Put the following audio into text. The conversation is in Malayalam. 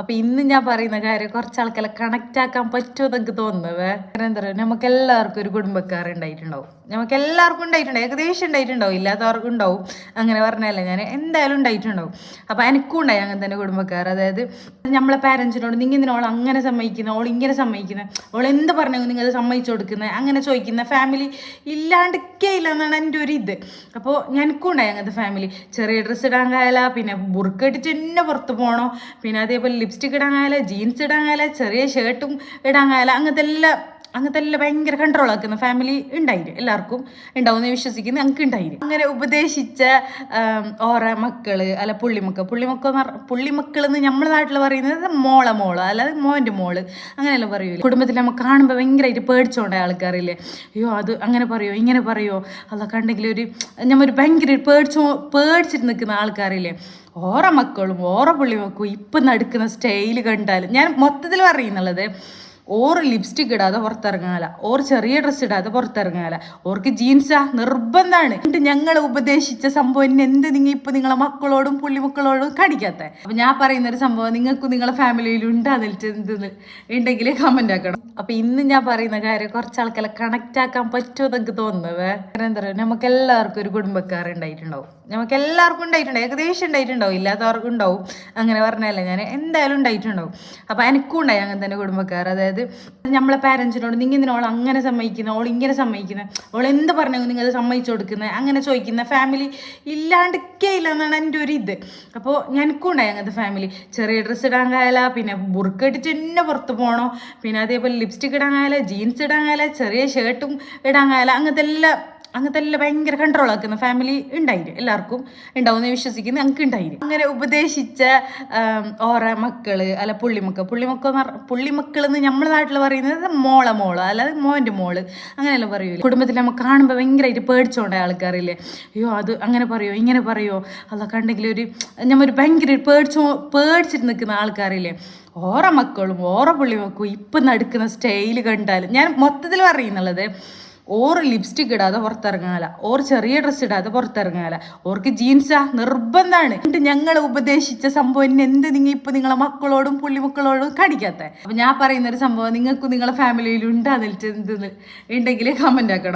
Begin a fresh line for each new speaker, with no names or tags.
അപ്പൊ ഇന്ന് ഞാൻ പറയുന്ന കാര്യം കുറച്ച് ആൾക്കെല്ലാം കണക്ട് ആക്കാൻ പറ്റുമോ എന്നൊക്കെ തോന്നുന്നത്. എന്താ പറയുക, നമുക്ക് എല്ലാവർക്കും ഒരു കുടുംബക്കാരുണ്ടായിട്ടുണ്ടാവും. നമുക്ക് എല്ലാവർക്കും ഉണ്ടായിട്ടുണ്ടാവും, ഏകദേശം ഉണ്ടായിട്ടുണ്ടാവും, ഇല്ലാത്തവർക്കും ഉണ്ടാവും. അങ്ങനെ പറഞ്ഞല്ലേ, ഞാൻ എന്തായാലും ഉണ്ടായിട്ടുണ്ടാവും. അപ്പൊ എനിക്കും ഉണ്ടായി അങ്ങനെ തന്നെ കുടുംബക്കാർ. അതായത് നമ്മളെ പാരൻസിനോട് നിങ്ങൾ ഇതിനോൾ അങ്ങനെ സമ്മതിക്കുന്ന, ഓൾ ഇങ്ങനെ സമ്മതിക്കുന്ന, ഓൾ എന്ത് പറഞ്ഞെങ്കിൽ നിങ്ങൾ സമ്മതിച്ചു കൊടുക്കുന്നത്, അങ്ങനെ ചോദിക്കുന്ന ഫാമിലി ഇല്ലാണ്ടൊക്കെ ഇല്ല എന്നാണ് എൻ്റെ ഒരു ഇത്. അപ്പോൾ എനിക്കും ഉണ്ടായി അങ്ങനത്തെ ഫാമിലി. ചെറിയ ഡ്രസ്സ് ഇടാൻ കായല, പിന്നെ ബുർക്ക ഇട്ടിട്ട് തന്നെ പുറത്ത് പോകണോ, പിന്നെ അതേപോലെ ലിപ്സ്റ്റിക് ഇടാൻ കായല, ജീൻസ് ഇടാൻ കായല, ചെറിയ ഷർട്ടും ഇടാൻ കായല, അങ്ങനത്തെ എല്ലാം ഭയങ്കര കൺട്രോൾ ആക്കുന്ന ഫാമിലി ഉണ്ടായിരുന്നു. എല്ലാവർക്കും ഉണ്ടാവുമെന്ന് വിശ്വസിക്കുന്നു. ഞങ്ങൾക്ക് ഉണ്ടായിരുന്നു. അങ്ങനെ ഉപദേശിച്ച ഓരോ മക്കള് അല്ല പുള്ളിമക്കൾ എന്ന് നമ്മുടെ നാട്ടിൽ പറയുന്നത് മോള് അല്ലാതെ മോൻ്റെ മോള് അങ്ങനെയല്ല പറയൂല. കുടുംബത്തിൽ നമുക്ക് കാണുമ്പോൾ ഭയങ്കരമായിട്ട് പേടിച്ചോണ്ട ആൾക്കാരില്ലേ, അയ്യോ അത് അങ്ങനെ പറയോ ഇങ്ങനെ പറയോ, അതൊക്കെ ഉണ്ടെങ്കിൽ ഒരു ഭയങ്കര പേടിച്ചിട്ട് നിൽക്കുന്ന ആൾക്കാരില്ലേ. ഓരോ മക്കളും ഓരോ പുള്ളിമക്കളും ഇപ്പം നടക്കുന്ന സ്റ്റൈല് കണ്ടാലും ഞാൻ മൊത്തത്തിൽ പറയുന്നുള്ളത്, ഓർ ലിപ്സ്റ്റിക് ഇടാതെ പുറത്തിറങ്ങാല, ഓർ ചെറിയ ഡ്രസ്സ് ഇടാതെ പുറത്തിറങ്ങാല, ഓർക്ക് ജീൻസാ നിർബന്ധമാണ്. എന്നിട്ട് ഞങ്ങൾ ഉപദേശിച്ച സംഭവം എന്ത് നിങ്ങൾ ഇപ്പൊ നിങ്ങളെ മക്കളോടും പുള്ളിമക്കളോടും കാണിക്കാത്ത. അപ്പൊ ഞാൻ പറയുന്ന ഒരു സംഭവം നിങ്ങൾക്കും നിങ്ങളെ ഫാമിലിയിലും ഉണ്ടാന്നിട്ട് എന്തെന്ന് ഉണ്ടെങ്കിൽ കമന്റ് ആക്കണം. അപ്പൊ ഇന്ന് ഞാൻ പറയുന്ന കാര്യം കുറച്ച് ആൾക്കെല്ലാം കണക്ട് ആക്കാൻ പറ്റുമോ എന്നൊക്കെ തോന്നുന്നത്. എന്താ പറയുക, നമുക്ക് എല്ലാവർക്കും ഒരു കുടുംബക്കാരുണ്ടായിട്ടുണ്ടാവും. നമുക്ക് എല്ലാവർക്കും ഉണ്ടായിട്ടുണ്ടാവും, ഏകദേശം ഉണ്ടായിട്ടുണ്ടാവും, ഇല്ലാത്തവർക്കും ഉണ്ടാവും. അങ്ങനെ പറഞ്ഞല്ലേ, ഞാൻ എന്തായാലും ഉണ്ടായിട്ടുണ്ടാവും. അപ്പൊ എനിക്കും ഉണ്ടായി അങ്ങനെ തന്നെ കുടുംബക്കാർ. അതായത് നമ്മളെ പാരൻസിനോട് നിങ്ങൾ ഇതിനോൾ അങ്ങനെ സമ്മതിക്കുന്ന, ഓൾ ഇങ്ങനെ സമ്മതിക്കുന്ന, ഓൾ എന്ത് പറഞ്ഞെങ്കിൽ നിങ്ങൾ സമ്മതിച്ചു കൊടുക്കുന്നത്, അങ്ങനെ ചോദിക്കുന്ന ഫാമിലി ഇല്ലാണ്ടൊക്കെ ഇല്ല എന്നാണ് എൻ്റെ ഒരു ഇത്. അപ്പോൾ എനിക്കും ഉണ്ടായി അങ്ങനത്തെ ഫാമിലി. ചെറിയ ഡ്രസ്സ് ഇടാൻ കായല, പിന്നെ ബുർക്ക ഇട്ടിട്ട് തന്നെ പുറത്ത് പോകണോ, പിന്നെ അതേപോലെ ലിപ്സ്റ്റിക് ഇടാൻ കായല, ജീൻസ് ഇടാൻ കായല, ചെറിയ ഷർട്ടും ഇടാൻ കായല, അങ്ങനത്തെ എല്ലാം ഭയങ്കര കൺട്രോൾ ആക്കുന്ന ഫാമിലി ഉണ്ടായിരുന്നു. എല്ലാവർക്കും ഉണ്ടാവുമെന്ന് വിശ്വസിക്കുന്നു. ഞങ്ങൾക്ക് ഉണ്ടായിരുന്നു. അങ്ങനെ ഉപദേശിച്ച ഓരോ മക്കള് അല്ല പുള്ളിമക്കൾ എന്ന് നമ്മുടെ നാട്ടിൽ പറയുന്നത് മോള് അല്ലാതെ മോൻ്റെ മോള് അങ്ങനെയല്ല പറയൂല. കുടുംബത്തിൽ നമുക്ക് കാണുമ്പോൾ ഭയങ്കരമായിട്ട് പേടിച്ചോണ്ട ആൾക്കാരില്ലേ, അയ്യോ അത് അങ്ങനെ പറയോ ഇങ്ങനെ പറയോ, അതൊക്കെ ഉണ്ടെങ്കിൽ ഒരു ഭയങ്കര പേടിച്ചിട്ട് നിൽക്കുന്ന ആൾക്കാരില്ലേ. ഓരോ മക്കളും ഓരോ പുള്ളിമക്കളും ഇപ്പം നടക്കുന്ന സ്റ്റൈല് കണ്ടാലും ഞാൻ മൊത്തത്തിൽ പറയുന്നുള്ളത്, ഓർ ലിപ്സ്റ്റിക് ഇടാതെ പുറത്തിറങ്ങാല, ഓർ ചെറിയ ഡ്രസ്സ് ഇടാതെ പുറത്തിറങ്ങാല, ഓർക്ക് ജീൻസാ നിർബന്ധമാണ്. എന്നിട്ട് ഞങ്ങൾ ഉപദേശിച്ച സംഭവം എന്ത് നിങ്ങൾ ഇപ്പൊ നിങ്ങളെ മക്കളോടും പുള്ളിമക്കളോടും കാണിക്കാത്ത. അപ്പൊ ഞാൻ പറയുന്ന ഒരു സംഭവം നിങ്ങൾക്കും നിങ്ങളെ ഫാമിലിയിലും ഉണ്ടാന്നിട്ട് എന്തെന്ന് ഉണ്ടെങ്കിൽ കമന്റ് ആക്കണം.